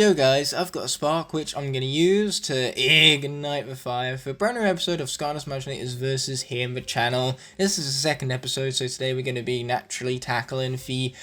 Yo guys, I've got a spark which I'm going to use to ignite the fire for a brand new episode of Skylanders Imaginators Versus here in the channel. This is the second episode, so today we're going to be naturally tackling the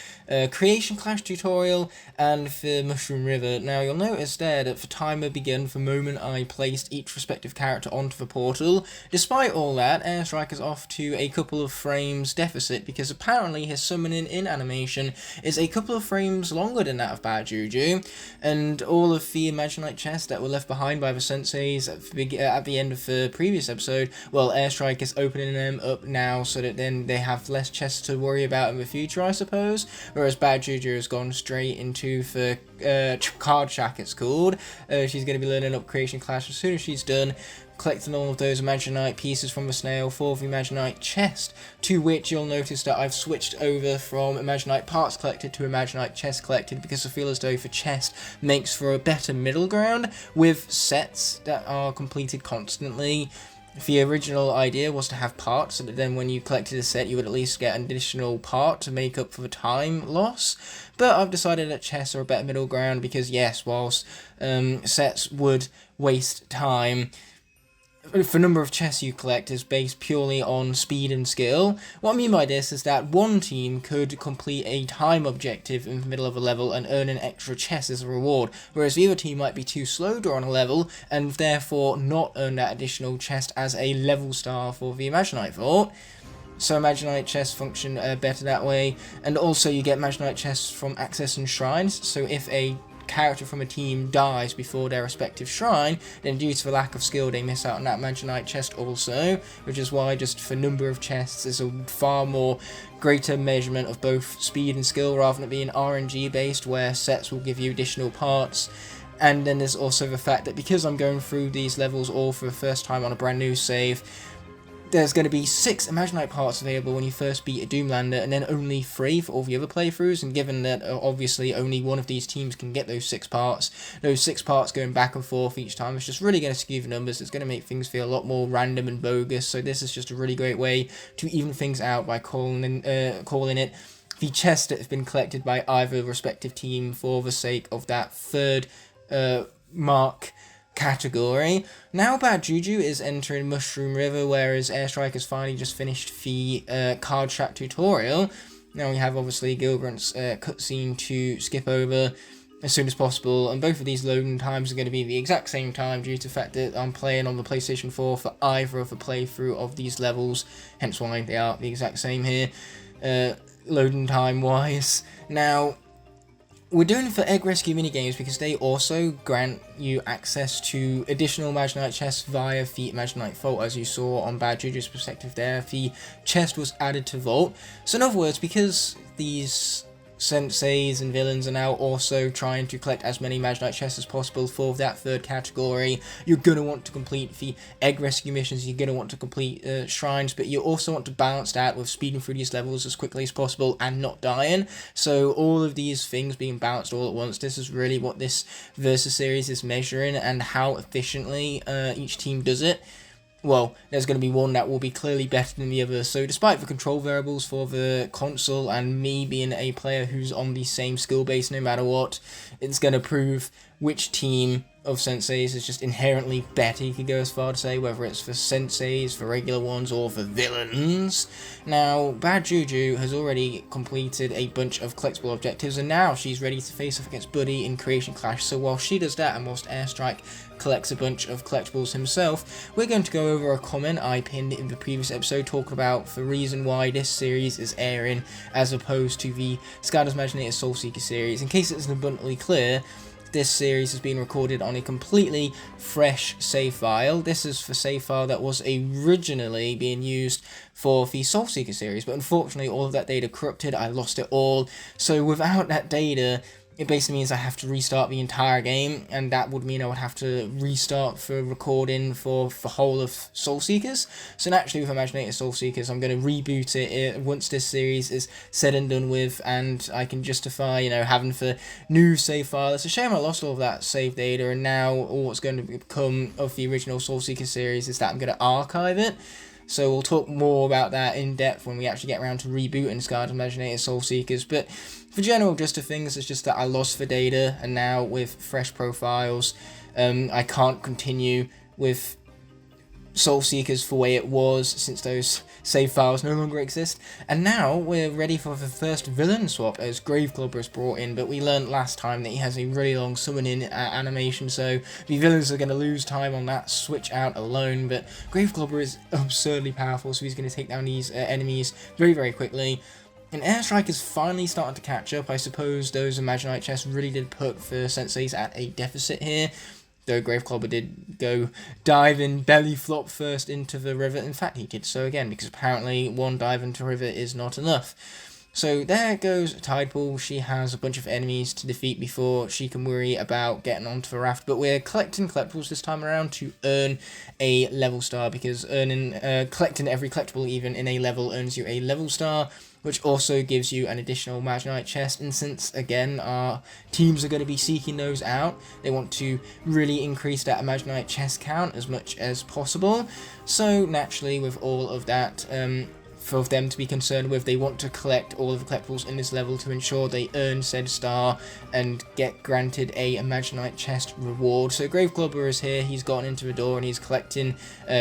Creation Clash tutorial and the Mushroom River. Now you'll notice there that the timer began the moment I placed each respective character onto the portal. Despite all that, Airstrike is off to a couple of frames deficit because apparently his summoning in animation is a couple of frames longer than that of Bad Juju, and all of the Imaginite chests that were left behind by the Senseis at the end of the previous episode, well, Airstrike is opening them up now so that then they have less chests to worry about in the future, I suppose, whereas Bad Juju has gone straight into the card shack, it's called. She's going to be learning up Creation Clash as soon as she's done collecting all of those Imaginite pieces from the snail for the Imaginite chest, to which you'll notice that I've switched over from Imaginite parts collected to Imaginite chest collected because I feel as though the chest makes for a better middle ground with sets that are completed constantly. The original idea was to have parts so that then when you collected a set you would at least get an additional part to make up for the time loss, but I've decided that chests are a better middle ground because yes, whilst sets would waste time, the number of chests you collect is based purely on speed and skill. What I mean by this is that one team could complete a time objective in the middle of a level and earn an extra chest as a reward, whereas the other team might be too slow drawing a level and therefore not earn that additional chest as a level star for the Imaginite vault. So Imaginite chests function better that way, and also you get Imaginite chests from accessing shrines, so if a character from a team dies before their respective shrine, then due to the lack of skill they miss out on that Imaginite chest also, which is why just for number of chests is a far more greater measurement of both speed and skill rather than it being RNG based where sets will give you additional parts. And then there's also the fact that because I'm going through these levels all for the first time on a brand new save, there's going to be 6 Imaginite parts available when you first beat a Doomlander, and then only 3 for all the other playthroughs, and given that obviously only one of these teams can get those 6 parts going back and forth each time, it's just really going to skew the numbers. It's going to make things feel a lot more random and bogus, so this is just a really great way to even things out by calling it the chest that has been collected by either respective team for the sake of that third mark category. Now Bad Juju is entering Mushroom River, whereas Airstrike has finally just finished the card shack tutorial. Now we have obviously Gilbrant's cutscene to skip over as soon as possible, and both of these loading times are going to be the exact same time due to the fact that I'm playing on the PlayStation 4 for either of the playthrough of these levels, hence why they are the exact same here, loading time wise. Now we're doing it for Egg Rescue minigames because they also grant you access to additional Imaginite chests via the Imaginite Vault, as you saw on Bad Juju's perspective there. The chest was added to Vault. So in other words, because these Senseis and villains are now also trying to collect as many Imaginite chests as possible for that third category, you're going to want to complete the egg rescue missions, you're going to want to complete shrines, but you also want to balance that with speeding through these levels as quickly as possible and not dying. So all of these things being balanced all at once, this is really what this Versus series is measuring, and how efficiently each team does it. Well, there's going to be one that will be clearly better than the other, so despite the control variables for the console and me being a player who's on the same skill base no matter what, it's going to prove which team of Senseis is just inherently better, you could go as far to say, whether it's for Senseis, for regular ones, or for villains. Now, Bad Juju has already completed a bunch of collectible objectives, and now she's ready to face off against Buddy in Creation Clash, so while she does that, and whilst Airstrike collects a bunch of collectibles himself, we're going to go over a comment I pinned in the previous episode talking about the reason why this series is airing as opposed to the Skylanders Imaginators Soul Seeker series. In case it isn't abundantly clear, this series has been recorded on a completely fresh save file. This is the save file that was originally being used for the Soul Seeker series, but unfortunately all of that data corrupted, I lost it all, so without that data, it basically means I have to restart the entire game, and that would mean I would have to restart for recording for the whole of Soul Seekers. So naturally with Imaginators Soul Seekers, I'm going to reboot it once this series is said and done with, and I can justify, having the new save file. It's a shame I lost all of that save data, and now all what's going to become of the original Soul Seeker series is that I'm going to archive it. So we'll talk more about that in depth when we actually get around to rebooting Skylanders Imaginators Soul Seekers. But for general just the things, it's just that I lost the data, and now with fresh profiles, I can't continue with Soul Seekers for the way it was, since those save files no longer exist. And now we're ready for the first villain swap as Graveclubber is brought in, but we learned last time that he has a really long summoning animation, so the villains are going to lose time on that switch out alone. But Graveclubber is absurdly powerful, so he's going to take down these enemies very, very quickly. And Airstrike is finally starting to catch up. I suppose those Imaginite chests really did put the Senseis at a deficit here, though Graveclubber did go dive in belly flop first into the river. In fact, he did so again, because apparently one dive into river is not enough. So there goes Tidepool. She has a bunch of enemies to defeat before she can worry about getting onto the raft. But we're collecting collectibles this time around to earn a level star, because collecting every collectible even in a level earns you a level star, which also gives you an additional Imaginite chest. And since, again, our teams are going to be seeking those out, they want to really increase that Imaginite chest count as much as possible. So naturally, with all of that, for them to be concerned with, they want to collect all of the collectibles in this level to ensure they earn said star and get granted a Imaginite chest reward. So Graveclubber is here, he's gotten into the door and he's collecting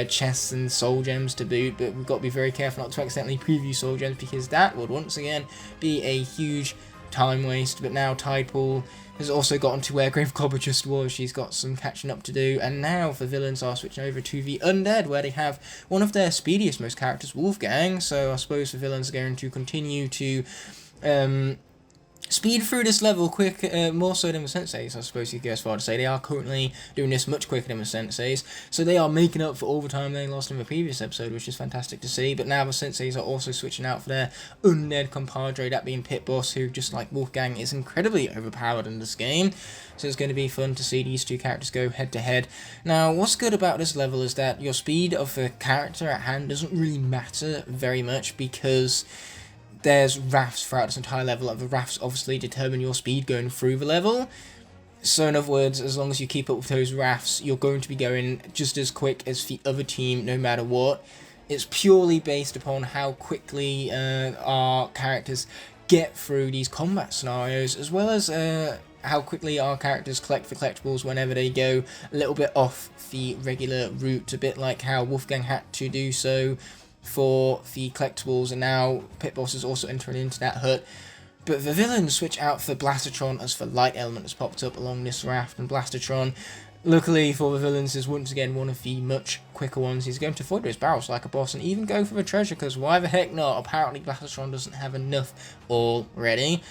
chests and soul gems to boot, but we've got to be very careful not to accidentally preview soul gems, because that would once again be a huge time waste. But now Tidepool has also gotten to where Graveclubber just was. She's got some catching up to do, and now the villains are switching over to the Undead, where they have one of their speediest most characters, Wolfgang. So I suppose the villains are going to continue to speed through this level quick, more so than the Senseis, I suppose you could go as far to say. They are currently doing this much quicker than the Senseis, so they are making up for all the time they lost in the previous episode, which is fantastic to see. But now the Senseis are also switching out for their undead compadre, that being Pit Boss, who, just like Wolfgang, is incredibly overpowered in this game. So it's going to be fun to see these two characters go head to head. Now, what's good about this level is that your speed of the character at hand doesn't really matter very much, because there's rafts throughout this entire level. The rafts obviously determine your speed going through the level. So in other words, as long as you keep up with those rafts, you're going to be going just as quick as the other team no matter what. It's purely based upon how quickly our characters get through these combat scenarios, as well as how quickly our characters collect the collectibles whenever they go a little bit off the regular route, a bit like how Wolfgang had to do so for the collectibles, and now Pit Boss is also entering into that hut. But the villains switch out for Blastatron as the light element has popped up along this raft, and Blastatron, luckily for the villains, is once again one of the much quicker ones. He's going to avoid those barrels like a boss and even go for the treasure, because why the heck not? Apparently Blastatron doesn't have enough already.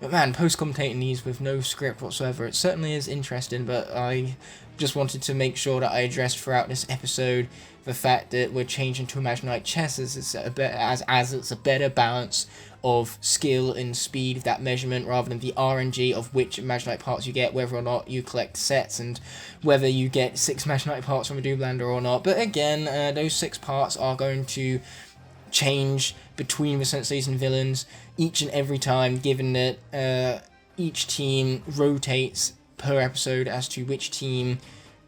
But man, post-commentating these with no script whatsoever, it certainly is interesting, but I just wanted to make sure that I addressed throughout this episode the fact that we're changing to Imaginite chess as it's a better balance of skill and speed, that measurement, rather than the RNG of which Imaginite parts you get, whether or not you collect sets, and whether you get 6 Imaginite parts from a doomlander or not. But again, those 6 parts are going to change between the Senseis and villains each and every time, given that each team rotates per episode as to which team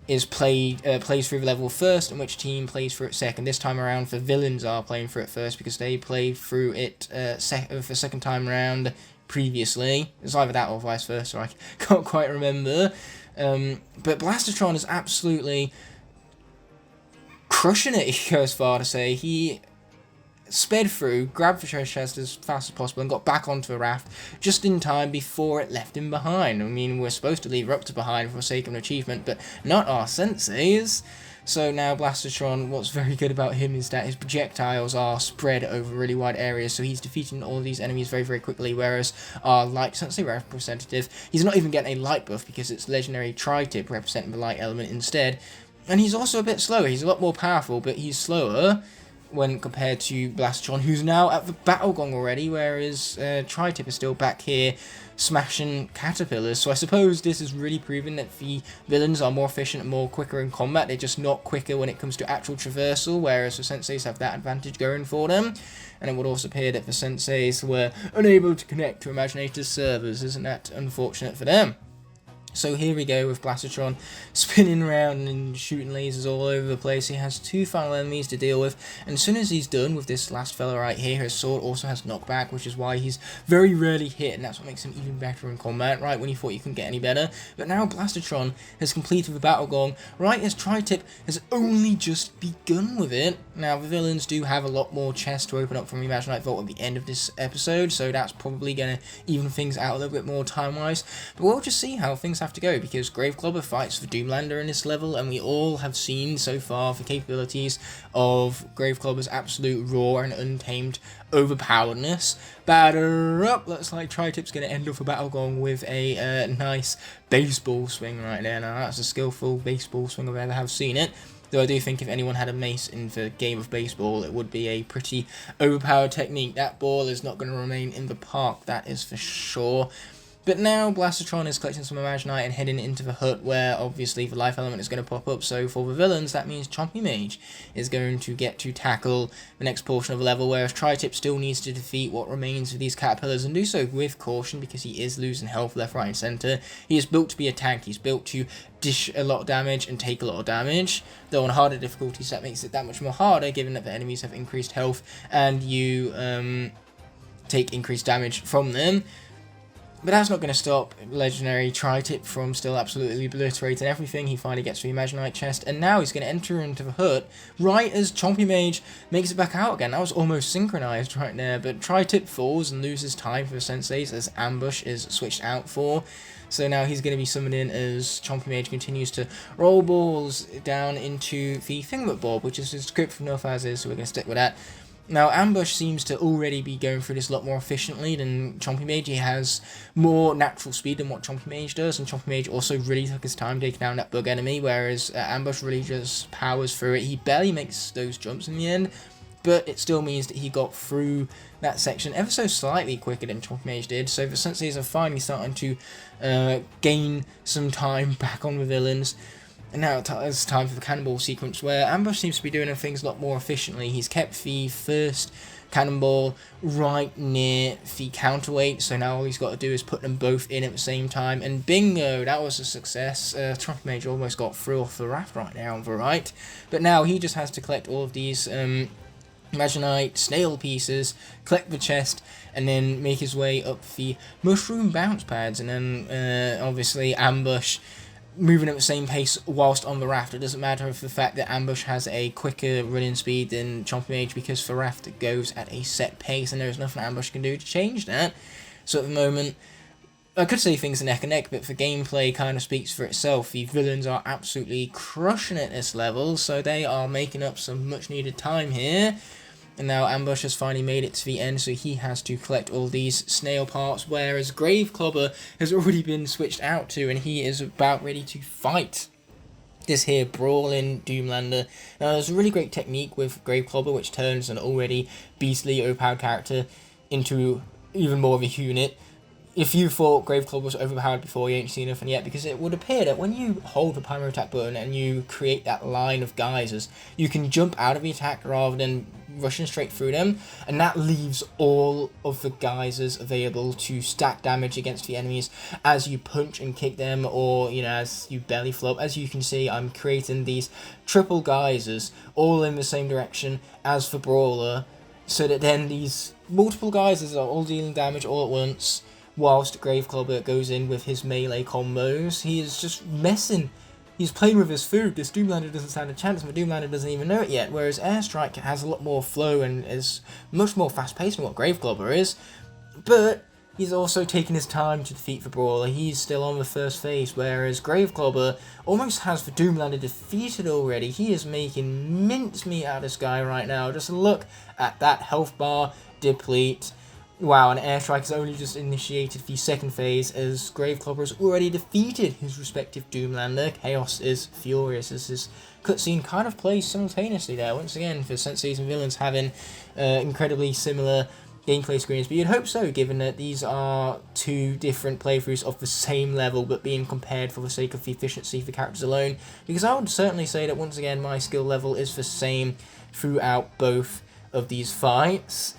is plays through the level first and which team plays through it second. This time around, the villains are playing through it first, because they played through it the second time around previously. It's either that or vice versa, I can't quite remember. But Blastatron is absolutely crushing it, he goes far to say. He sped through, grabbed the treasure chest as fast as possible, and got back onto the raft just in time before it left him behind. I mean, we're supposed to leave Ruptor behind for the sake of an achievement, but not our Senseis. So now Blastatron, what's very good about him is that his projectiles are spread over really wide areas, so he's defeating all of these enemies very, very quickly, whereas our light Sensei representative, he's not even getting a light buff, because it's legendary tri-tip representing the light element instead. And he's also a bit slower. He's a lot more powerful, but he's slower when compared to Blastatron, who's now at the Battle Gong already, whereas Tri-Tip is still back here smashing caterpillars. So I suppose this is really proving that the villains are more efficient and more quicker in combat. They're just not quicker when it comes to actual traversal, whereas the Senseis have that advantage going for them. And it would also appear that the Senseis were unable to connect to Imaginators servers. Isn't that unfortunate for them? So here we go with Blastatron spinning around and shooting lasers all over the place. He has 2 final enemies to deal with, and as soon as he's done with this last fella right here, his sword also has knockback, which is why he's very rarely hit, and that's what makes him even better in combat, right when you thought you couldn't get any better. But now Blastatron has completed the Battle Gong, right as Tri-Tip has only just begun with it. Now the villains do have a lot more chests to open up from the Imaginite Vault at the end of this episode, so that's probably going to even things out a little bit more time-wise. But we'll just see how things have to go, because Graveclobber fights for Doomlander in this level, and we all have seen so far the capabilities of Graveclobber's absolute raw and untamed overpoweredness. Batter up! Looks like Tri-Tip's going to end off a Battle Gong with a nice baseball swing right there. Now that's a skillful baseball swing if I ever have seen it. Though I do think if anyone had a mace in the game of baseball, it would be a pretty overpowered technique. That ball is not going to remain in the park, that is for sure. But now Blastatron is collecting some Imaginite and heading into the hut, where obviously the life element is going to pop up. So for the villains, that means Chompy Mage is going to get to tackle the next portion of the level, whereas Tri-Tip still needs to defeat what remains of these caterpillars, and do so with caution because he is losing health left, right and centre. He is built to be a tank. He's built to dish a lot of damage and take a lot of damage, though on harder difficulties that makes it that much more harder, given that the enemies have increased health and you take increased damage from them. But that's not going to stop legendary Tri-Tip from still absolutely obliterating everything. He finally gets to the Imaginite chest, and now he's going to enter into the hut right as Chompy Mage makes it back out again. That was almost synchronized right there, but Tri-Tip falls and loses time for the Senseis as Ambush is switched out for. So now he's going to be summoned in as Chompy Mage continues to roll balls down into the Thingamabob, which is his script from North As is, so we're going to stick with that. Now, Ambush seems to already be going through this a lot more efficiently than Chompy Mage. He has more natural speed than what Chompy Mage does, and Chompy Mage also really took his time taking down that bug enemy, whereas Ambush really just powers through it. He barely makes those jumps in the end, but it still means that he got through that section ever so slightly quicker than Chompy Mage did. So the Senseis are finally starting to gain some time back on the villains. And now it's time for the cannonball sequence, where Ambush seems to be doing things a lot more efficiently. He's kept the first cannonball right near the counterweight, so now all he's got to do is put them both in at the same time, and bingo, that was a success. Chompy Mage almost got through off the raft right now on the right, but now he just has to collect all of these Imaginite snail pieces, collect the chest, and then make his way up the mushroom bounce pads, and then obviously Ambush moving at the same pace whilst on the raft. It doesn't matter if the fact that Ambush has a quicker running speed than Chompy Mage, because the raft goes at a set pace and there's nothing Ambush can do to change that. So at the moment, I could say things are neck and neck, but the gameplay kind of speaks for itself. The villains are absolutely crushing it this level, so they are making up some much needed time here. And now Ambush has finally made it to the end, so he has to collect all these snail parts, whereas Graveclobber has already been switched out to, and he is about ready to fight this here brawling Doomlander. Now there's a really great technique with Graveclobber, which turns an already beastly overpowered character into even more of a unit. If you thought Graveclobber was overpowered before, you ain't seen nothing yet, because it would appear that when you hold the primary attack button and you create that line of geysers, you can jump out of the attack rather than rushing straight through them, and that leaves all of the geysers available to stack damage against the enemies as you punch and kick them, or, you know, as you belly flop. As you can see, I'm creating these triple geysers all in the same direction as the Brawler, so that then these multiple geysers are all dealing damage all at once, whilst Graveclobber goes in with his melee combos. He is just messing. He's playing with his food. This Doomlander doesn't stand a chance, but Doomlander doesn't even know it yet, whereas Airstrike has a lot more flow and is much more fast-paced than what Graveclobber is. But he's also taking his time to defeat the Brawler. He's still on the first phase, whereas Graveclobber almost has the Doomlander defeated already. He is making mincemeat out of this guy right now. Just look at that health bar deplete. Wow, and Airstrike has only just initiated the second phase, as Graveclobber has already defeated his respective Doomlander. Chaos is furious as this cutscene kind of plays simultaneously there. Once again, for Senseis and villains having incredibly similar gameplay screens, but you'd hope so, given that these are two different playthroughs of the same level, but being compared for the sake of the efficiency of the characters alone, because I would certainly say that once again my skill level is the same throughout both of these fights.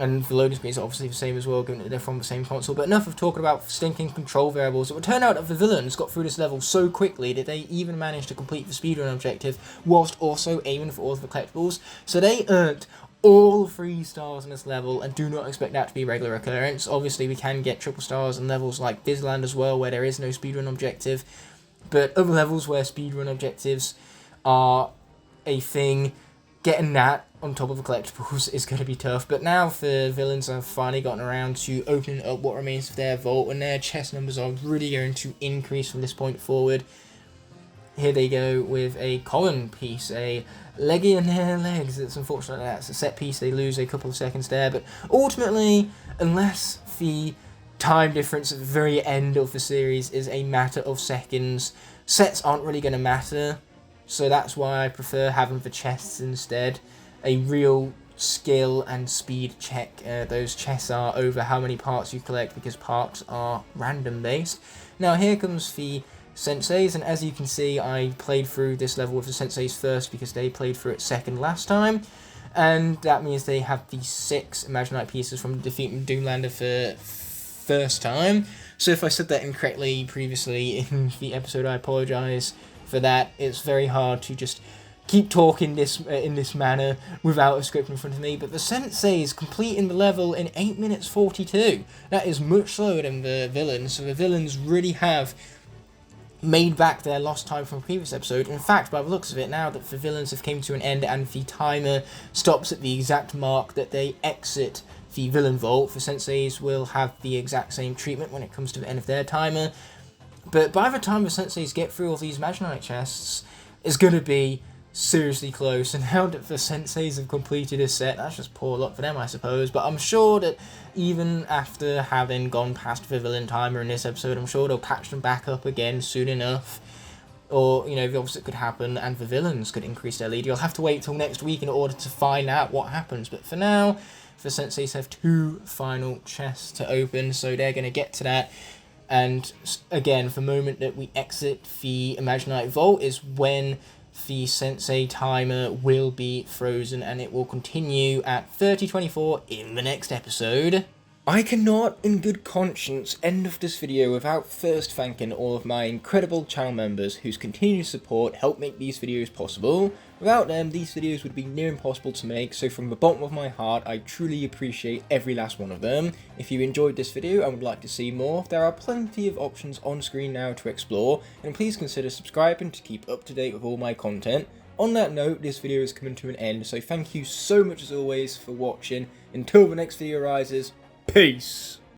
And the loading screens are obviously the same as well, given that they're from the same console. But enough of talking about stinking control variables. It would turn out that the villains got through this level so quickly that they even managed to complete the speedrun objective whilst also aiming for all of the collectibles. So they earned all 3 stars in this level, and do not expect that to be a regular occurrence. Obviously, we can get triple stars in levels like Disneyland as well, where there is no speedrun objective. But other levels where speedrun objectives are a thing, getting that on top of the collectibles is going to be tough. But now the villains have finally gotten around to opening up what remains of their vault, and their chest numbers are really going to increase from this point forward. Here they go with a common piece, a leggy in their legs. It's unfortunate that's a set piece, they lose a couple of seconds there, but ultimately, unless the time difference at the very end of the series is a matter of seconds, sets aren't really going to matter. So that's why I prefer having the chests instead. A real skill and speed check. Those chests are over how many parts you collect, because parts are random based. Now here comes the Senseis, and as you can see, I played through this level with the Senseis first because they played through it second last time. And that means they have the 6 Imaginite pieces from defeating Doomlander for first time. So if I said that incorrectly previously in the episode, I apologise for that. It's very hard to just keep talking in this manner without a script in front of me, but the Sensei is completing the level in 8 minutes 42. That is much slower than the villains, so the villains really have made back their lost time from the previous episode. In fact, by the looks of it, now that the villains have came to an end and the timer stops at the exact mark that they exit the villain vault, the Senseis will have the exact same treatment when it comes to the end of their timer. But by the time the Senseis get through all these Imaginite chests, it's going to be seriously close. And now that the Senseis have completed a set, that's just poor luck for them, I suppose. But I'm sure that even after having gone past the villain timer in this episode, I'm sure they'll patch them back up again soon enough. Or, you know, the opposite could happen and the villains could increase their lead. You'll have to wait till next week in order to find out what happens. But for now, the Senseis have 2 final chests to open, so they're going to get to that. And again, the moment that we exit the Imaginite Vault is when the Sensei timer will be frozen, and it will continue at 30:24 in the next episode. I cannot, in good conscience, end off this video without first thanking all of my incredible channel members whose continued support help make these videos possible. Without them, these videos would be near impossible to make, so from the bottom of my heart, I truly appreciate every last one of them. If you enjoyed this video and would like to see more, there are plenty of options on screen now to explore, and please consider subscribing to keep up to date with all my content. On that note, this video is coming to an end, so thank you so much as always for watching. Until the next video arises, peace!